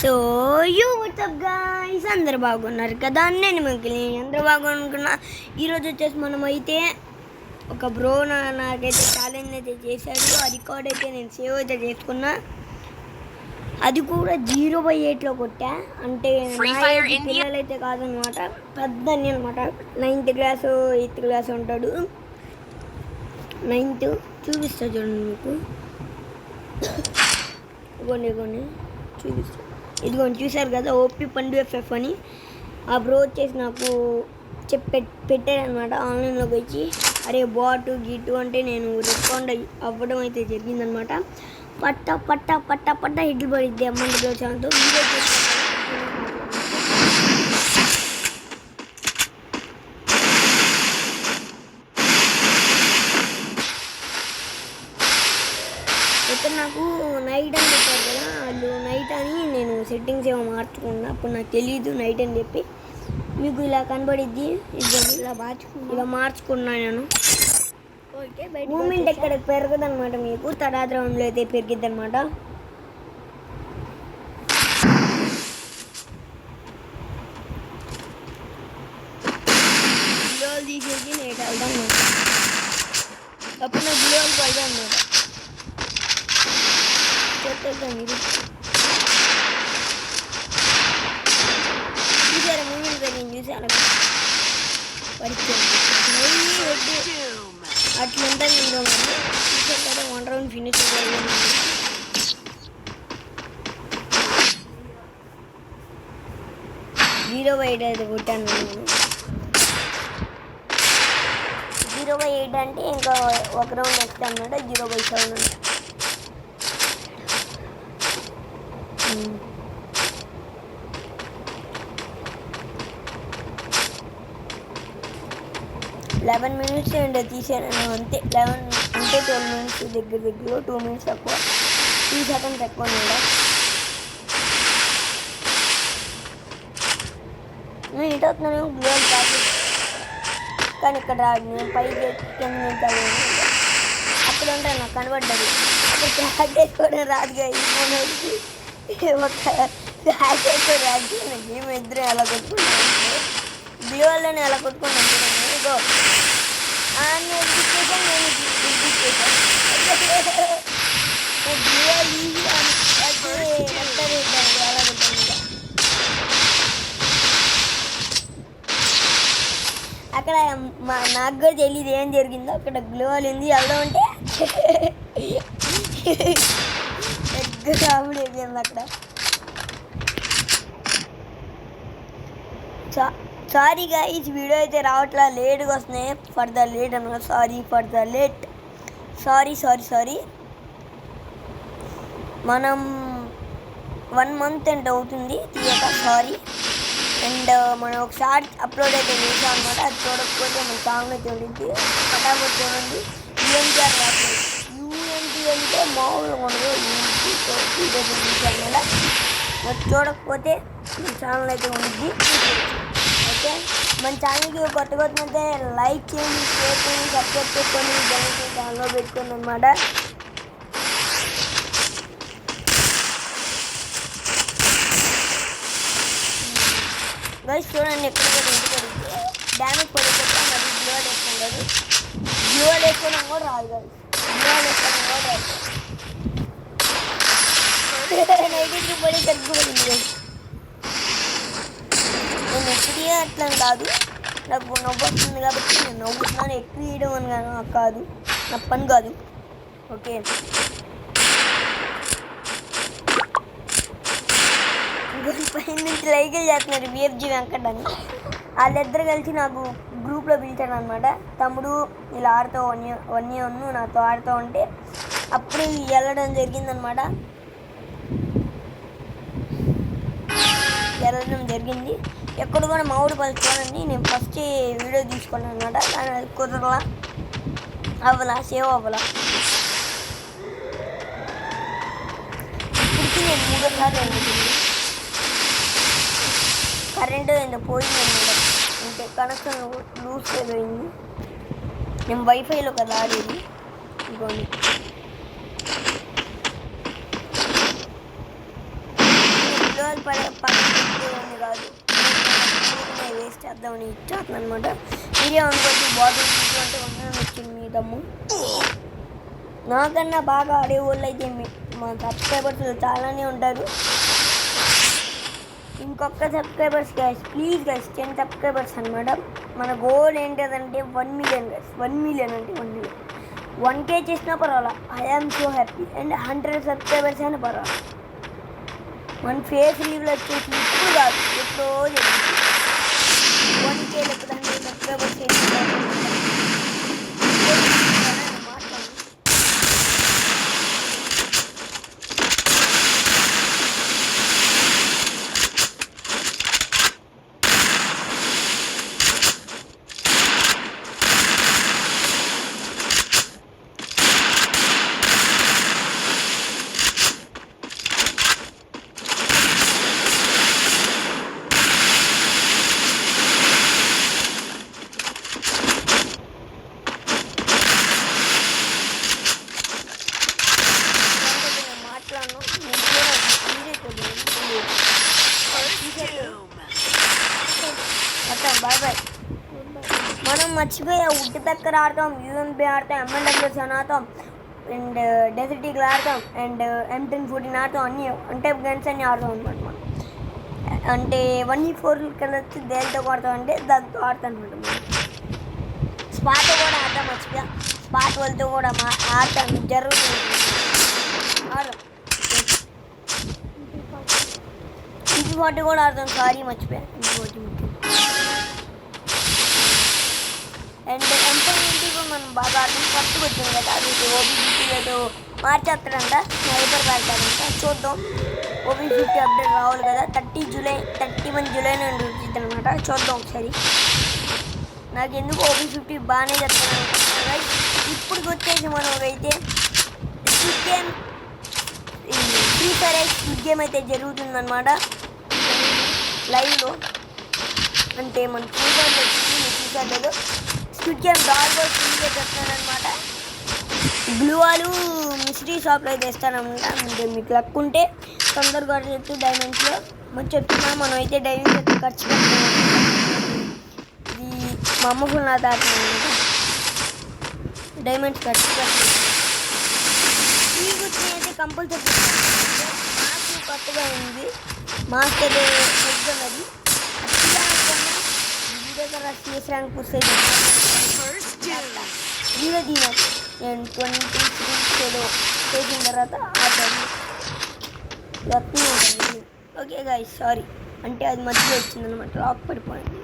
So WhatsApp guys, అందరు బాగున్నారు కదా? నేను మిగిలి అందరూ బాగున్నానుకున్నా. ఈరోజు వచ్చేసి మనం అయితే ఒక బ్రో నాకైతే ఛాలెంజ్ అయితే చేశాడు. ఆ రికార్డ్ అయితే నేను సేవ్ అయితే చేసుకున్నా. అది కూడా 0/8లో కొట్టా. అంటే పిల్లలు అయితే కాదనమాట, పెద్ద అనమాట. 9th క్లాసు 8th క్లాస్ ఉంటాడు. 9th చూపిస్తా చూడండి మీకు. ఇదిగోండి చూపిస్తా. ఇదిగోండి చూశారు కదా, ఓపీ పండు ఎఫ్ఎఫ్ అని. ఆ బ్రో వచ్చేసి నాకు పెట్టారనమాట. ఆన్లైన్లోకి వచ్చి అరే బాటు గీటు అంటే నేను రెస్పాండ్ అవ్వడం అయితే జరిగిందనమాట. పట్ట హిట్లు పడిద్ది అమ్మంటి బ్రో ఛానల్తో వీడియో చేస్తాను. ఇక్కడ నాకు నైట్ అని చెప్పారు కదా, వాళ్ళు నైట్ అని నేను సెట్టింగ్స్ ఏమో మార్చుకున్నా. అప్పుడు నాకు తెలీదు నైట్ అని చెప్పి. మీకు ఇలా కనబడిద్ది, ఇలా మార్చుకున్నా నేను. మూమెంట్ ఎక్కడ పెరగదు అనమాట, మీకు తర్వాత రౌండ్లో అయితే పెరిగిద్ది అనమాట. గ్లోల్ తీసేసి నేట్ వెళ్దాం అనమాట. అప్పుడు నాకు గ్లోల్ పడదా అనమాట. చూసారా మూమెంట్ పెరిగింది, చూసారా? అట్లుంటుంది ఇందులో. చూసారు కదా, 1 రౌండ్ ఫినిష్ అయ్యింది. 0/8 అయితే కొట్టాను నేను. 0/8 అంటే ఇంకా ఒక రౌండ్ ఎక్స్ట్రా అన్నమాట. 0/7 అంటే 11 minutes అండి తీసాను అంతే. 11 అంటే 12 minutes దగ్గరలో 2 minutes తక్కువ, 2 seconds ఎక్కువ ఉండ. నేను ఇటు అవుతున్నాను గ్లోల్ కాదు, కానీ ఇక్కడ రాదు. నేను పైకి కింద నింటాను. అక్కడ ఉంటాను, నాకు కనబడ్డది. అక్కడ ట్యాగ్ వేసుకోవడం రాదుగా. ఈ ఫోన్ వచ్చి ఒక ట్యాగ్ వేసుకోవడం రాదు. మేము ఇద్దరు ఎలా కొట్టుకున్నాను, గ్లోల్లోనే ఎలా కొట్టుకున్నాను చూడండి. ఇగో నేను ఎగ్జిక్యూషన్, నేను ఎగ్జిక్యూషన్. గ్లోల్ ఈజీ ఎలా కొట్టాను. అక్కడ నాకు కూడా తెలియదు ఏం జరిగిందో. అక్కడ గ్లోల్ ఉంది, వెళ్దాం అంటే పెద్ద కామెడీ అయిపోయింది అక్కడ. సారీ గాయ్స్, వీడియో అయితే రావట్లా, లేట్గా వస్తున్నాయి. ఫర్ ద లేట్ అన్నమాట. For the late. సారీ. మనం 1 month అంటే అవుతుంది తీయక, సారీ. అండ్ మనం ఒక షార్ట్ అప్లోడ్ అయితే చేసాం అనమాట. అది చూడకపోతే మన సాంగ్ అయితే ఉండింది. ఫటాఫట్ చూడండి. యూఎన్టీఆర్ రాదు, యూఎన్టీ అంటే మామూలుగా ఉండదు. వీడియో చూపించాను కదా, మరి చూడకపోతే మన ఛానల్ అయితే ఉండిద్ది. ఓకే, మన ఛానల్కి కొత్తగా వచ్చినట్టే లైక్ చేయండి, షేర్ చేయండి, సబ్స్క్రైబ్ చేసుకొని బెల్ ఛానల్లో పెట్టుకోండి అనమాట. గైస్ చూడండి, ఎక్కడ ఇంటికి డ్యామేజ్ పడిపోతే మరి గ్లోల్ వేసుకుంటారు. గ్లోల్ వేసుకోవడం కూడా రాదు గైస్, గ్లోల్ వేసుకోవడం కూడా రాదు. 93 పడి తగ్గిపోయింది గైస్. నేను ఎప్పుడు అట్లా కాదు, నాకు నవ్వు వస్తుంది కాబట్టి నేను నవ్వుతున్నాను. ఎక్కువ వేయడం అని కాదు, నా పని కాదు. ఓకే, పైన నుంచి లైకులు చేస్తున్నారు విఎఫ్జి వెంకట్ అని. వాళ్ళిద్దరు కలిసి నాకు గ్రూప్లో పిలిచాను అనమాట. తమ్ముడు ఇలా ఆడుతూ వన్ నాతో ఆడుతూ ఉంటే అప్పుడు వెళ్ళడం జరిగిందనమాట. ఎక్కడ కూడా మామిడి పళ్ళు చూడండి. నేను ఫస్ట్ వీడియో తీసుకున్నాను అనమాట, కానీ అది కుదరలా, సేవ్ అవ్వలా. ఇప్పటికీ నేను 3 సార్లు వెళ్ళింది. కరెంటు ఏందో పోయింది అనమాట. అంటే కనెక్షన్ లూజ్ అయిపోయింది. నేను వైఫైలో కదా ఆడేది. ఇదిగోండి, కాదు పక్కనే కాదు వేస్ట్ చేద్దామని ఇచ్చేస్తాను అనమాట. మీరే అనుకోవచ్చు బాటిల్ అంటే ఉన్నాను వచ్చింది మీ దమ్ము. నాకన్నా బాగా ఆడేవాళ్ళు అయితే మా సబ్స్క్రైబర్స్ చాలానే ఉంటారు. ఇంకొక subscribers guys please guys 10 subscribers అనమాట. మన గోల్ ఏంటంటే 1 మిలియన్ గైస్. 1 మిలియన్ అంటే 1 మిలియన్ 1K చేసినా పర్వాలా. I am so happy. And 100 subscribers అయినా పర్వాలా. మన ఫేస్ రివ్యూలు వచ్చేసి ఇప్పుడు కాదు ఎప్పుడో జరిగింది. 1K లేకపోతే 100 సబ్స్క్రైబర్స్ మనం మర్చిపోయా వుడ్ పెక్కర్ ఆడతాం, యూఎంపీ ఆడతాం, ఎంఎల్డబ్ల్యూస్ అని ఆడతాం, అండ్ డెజర్ట్ ఈగల్ ఆడతాం, అండ్ M1014 ఆడతాం. అన్నీ అంటే గన్స్ అన్నీ ఆడతాం అనమాట. మనం అంటే 1v4 కలర్స్ దేనితో ఆడతాం అంటే దాంతో ఆడతాం అనమాట. మనం స్పాట్ కూడా ఆడతాం. మర్చిపోయా స్పాట్ వాళ్ళతో కూడా ఆడతాం జరుగుతుంది. ఆడతాం 40 కూడా ఆడతాం. సారీ మర్చిపోయా 40. అండ్ M10 కూడా మనం బాగా ఆడతాం. ఫస్ట్కి వచ్చింది కదా అది OB50 ఏదో మార్చేస్తాడంట, స్నైపర్ పెడతాడంట. చూద్దాం. OB50 అప్డేట్ రావాలి కదా 31 జూలైన వచ్చింది అనమాట. చూద్దాం ఒకసారి. నాకు ఎందుకు OB50 బాగానే చెప్తాను. ఇప్పుడు వచ్చేసి మనం అయితే squid game free fire squid game అయితే జరుగుతుందన్నమాట లైవ్లో. అంటే మన ఫ్రీ ఫైర్లో చూసారు స్క్విడ్ గేమ్ డాల్గో ఫ్రీగా చెప్తానమాట. బ్లూ వాళ్ళు మిస్టరీ షాప్లో అయితే ఇస్తానమాట. అంటే మీకు లక్ ఉంటే తొందరగా చెప్తూ డైమండ్స్లో మనం చెప్తున్నా. మనం అయితే డైమండ్స్ ఖర్చు పెడతాం. ఇది మా అమ్మ ఫోన్ ఆడుతుందన్నమాట. డైమండ్స్ ఖర్చు పెడతాం. మీకు అయితే కంపల్సరీ మాస్క్ కొత్తగా ఉంది. మాస్క్ అయితే పెద్దది CS ర్యాంక్ పుష్ అయితే వీడియో తీయాలి. నేను 23 ఏదో చేసిన తర్వాత ఆడతాను. ఓకే గాయ్స్ సారీ అంటే అది మధ్యలో వచ్చిందనమాట. లాక్ పడిపోయింది.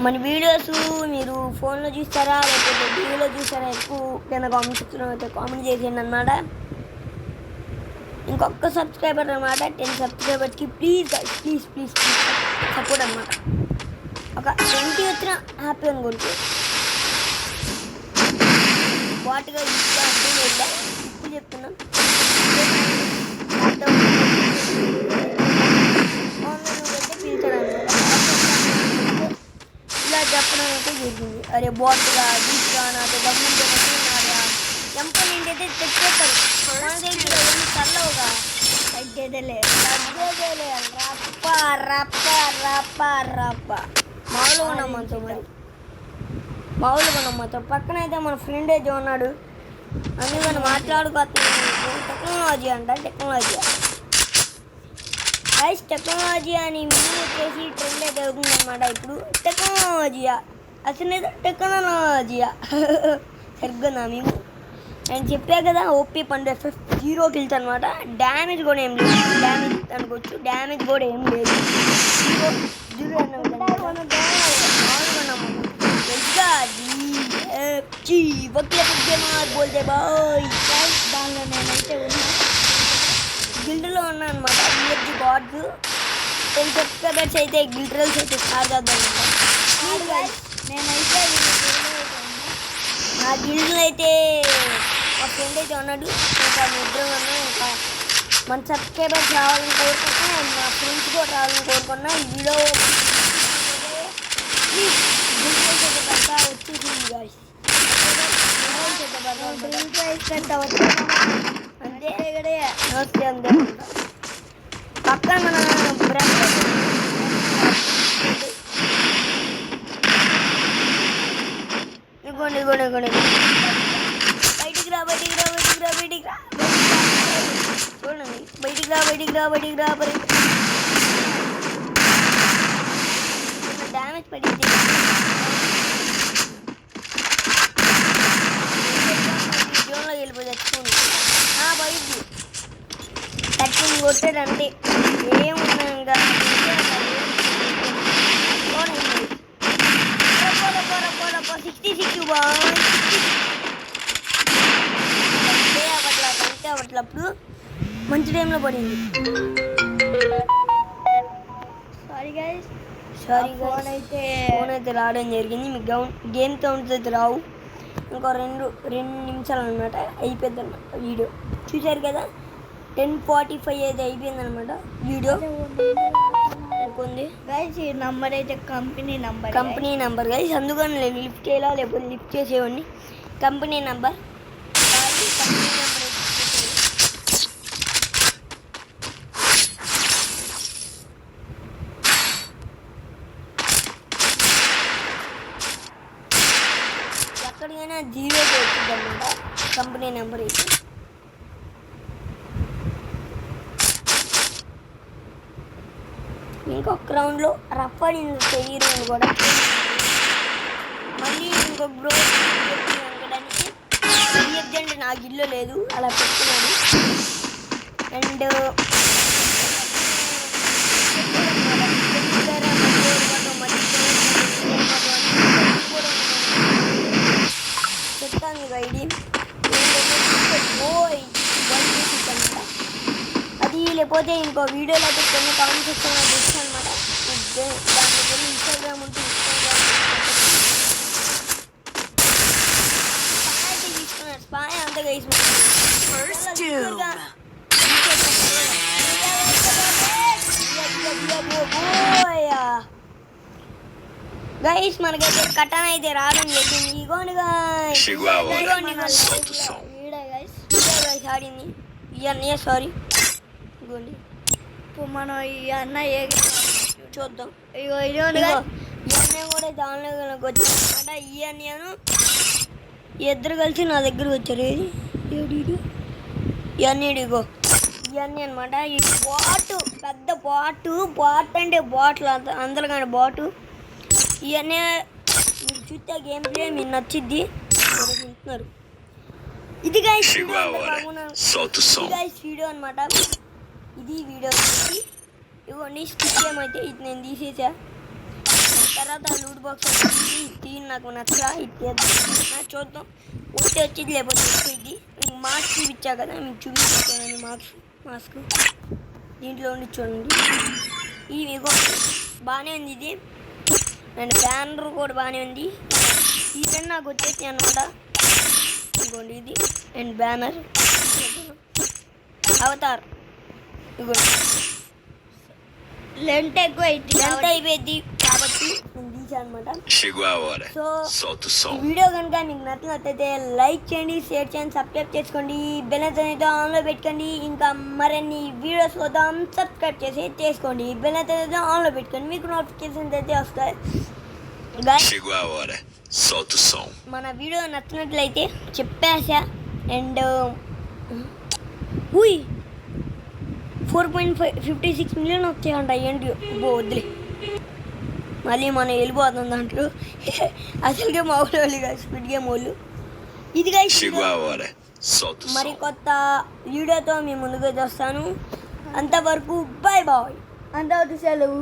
మన వీడియోస్ మీరు ఫోన్లో చూస్తారా లేకపోతే టీవీలో చూస్తారా ఎక్కువ కింద కామెంట్ సెక్షన్లో అయితే కామెంట్ చేసేయండి అనమాట. ఇంకొక సబ్స్క్రైబర్ అనమాట 10 సబ్స్క్రైబర్స్కి please please please please support అనమాట. ఒక 20 వచ్చిన హ్యాపీ అనుకుంటూ వాటిగా ఇప్పుడు చెప్తున్నాం. ఆన్లైన్ అయితే పిలిచాడు అనమాట. ఇలా చెప్పడం అయితే జరిగింది. అరే బాట్గా డీప్గా నాతో గవర్నమెంట్ M10 అయితే తెచ్చేస్తారు. చల్లవుగా తగ్గేదేలే రప్ప రప్ప రప్ప రప్ప మామూలుగా ఉన్నాం మనతో. మరి మామూలుగా ఉన్నాం మనతో. పక్కన అయితే మన ఫ్రెండ్ అయితే ఉన్నాడు. అందుకని మాట్లాడుకోవచ్చు. టెక్నాలజీ అంట టెక్నాలజీ అని మీరు వచ్చేసి ట్రెండ్ అయితే అవుతుందన్నమాట. ఇప్పుడు టెక్నాలజీయా అసలు టెక్నాలజీయా సరిగ్గా నా మేము నేను చెప్పా కదా. ఓపీ పండు FF 0 కిల్స్ అనమాట. డ్యామేజ్ కూడా ఏం లేదు. డ్యామేజ్ అనుకోవచ్చు. డ్యామేజ్ కూడా ఏం లేదు. బోల్తే బాయ్ దానిలో నేనైతే గిల్డ్లో ఉన్నా అనమాట. VFG గాడ్స్ 10 సబ్స్క్రైబర్స్ అయితే గిల్డ్రల్స్ అయితే స్టార్ట్ చేద్దాం అనమాట. నేనైతే నా గిల్డ్లో అయితే మా ఫ్రెండ్ అయితే ఉన్నాడు. ఇంకా నిద్ర ఉన్నా. ఇంకా మన సబ్స్క్రైబర్స్ రావాలని కోరుకున్నా. మా ఫ్రెండ్స్ కూడా రావాలని కోరుకున్నా. ఈ వీడియో ప్లీజ్ వచ్చేసింది గాయ్స్. అంతే నోస్తే అంతే పక్కన మన ఇగోండి బయటికి రా చూడండి బయటికి రా డ్యామేజ్ పడింది జోన్లో వెళ్ళిపోయి తెచ్చుకోండి బయటికి తక్కువ కొట్టాడంటే ఏమున్నా ఇంకా అప్పట్లో మంచి టైంలో పడింది. సారీ ఫోన్ అయితే రావడం జరిగింది. మీకు గేమ్ కౌంట్స్ అయితే రావు. ఇంకో రెండు నిమిషాలు అనమాట అయిపోద్ది అనమాట వీడియో. చూసారు కదా 10:45 అయితే అయిపోయింది అనమాట వీడియో. ఉంది నంబర్ అయితే కంపెనీ నంబర్ గైస్, అందుకని లిఫ్ట్ చేయాలా లేకపోతే లిఫ్ట్ చేసేవాడిని. కంపెనీ నంబర్ ఎక్కడికైనా 0 వచ్చింది అనమాట కంపెనీ నెంబర్ అయితే. ఇంకొక రౌండ్లో రఫ్ అడింది హీరోయిన్ కూడా. మళ్ళీ ఇంకొక బ్రో అనడానికి రీఎగ్జెంట్ నాకు ఇల్లు లేదు అలా పెట్టుకున్నాడు. అండ్ చెప్తాను మీకు ఐడి అది, లేకపోతే ఇంకో వీడియోలో అయితే కొన్ని కామెంట్స్ ఇస్తాను చూస్తాను అనమాట. దాంట్లో వెళ్ళి ఇన్స్టాగ్రామ్ ఉంటే తీసుకున్నాను స్పాయ్ అంతా గైస్ మనకైతే కటన్ అయితే రావడం జరిగింది. ఇగోండి గైస్ ఆడింది ఈ అన్నయ్య. సారీ ఇగోండి ఇప్పుడు మనం ఈ అన్నయ్య చూద్దాం. ఇగో ఈ అన్నయ్య కూడా దానిలోకి వచ్చారనమాట. ఈ అన్నయ్యను ఇద్దరు కలిసి నా దగ్గరకు వచ్చారు. ఏది ఈ అన్నయ్య, ఇగో ఈ అన్నయ్య అనమాట. ఈ పెద్ద బాట్ అంటే బాటిల్ అందరు కానీ బాటు. ఇవన్నీ మీరు చూస్తే గేమ్ ప్లే మీకు నచ్చిద్ది. చూస్తున్నారు ఇది గైస్ వీడియో అనమాట. ఇది వీడియో ఇవన్నీ స్కిప్ ఏమైతే ఇది నేను తీసేసా. తర్వాత లూట్ బాక్స్ ఇది నాకు నచ్చా. ఇది చూద్దాం వస్తే వచ్చింది లేకపోతే వచ్చేది. మార్క్స్ చూపించా కదా మీకు చూపించాను. మాస్క్ దీంట్లో ఉండి చూడండి. ఇవి బాగానే ఉంది ఇది. అండ్ బ్యానర్ కూడా బాగానే ఉంది. ఈ పెన్ నాకు వచ్చేసి అనమాట. ఇదిగోండి ఇది అండ్ బ్యానర్ అవతార్. ఇదిగోండి లెంత్ అయిపోయింది కాబట్టి నేను తీసాను అనమాట. సో వీడియో కనుక మీకు నచ్చినట్లయితే లైక్ చేయండి, షేర్ చేయండి, సబ్స్క్రైబ్ చేసుకోండి, బెల్ అయితే ఆన్లో పెట్టుకోండి. ఇంకా మరిన్ని వీడియోస్ కోసం సబ్స్క్రైబ్ చేసుకోండి, బెల్ అయితే ఆన్లో పెట్టుకోండి, మీకు నోటిఫికేషన్స్ అయితే వస్తాయి. మన వీడియో నచ్చినట్లయితే చెప్పేసా. అండ్ 4.56 మిలియన్ వచ్చాయంట. ఏంటి వదిలే మళ్ళీ మనం వెళ్ళిపోతుంది దాంట్లో. అసలుగా మా వాళ్ళు కాదు స్పీడ్ గేమ్ వాళ్ళు. ఇదిగా మరి కొత్త వీడియోతో మీ ముందుకు వస్తాను. అంతవరకు బాయ్. అంతవరకు సెలవు.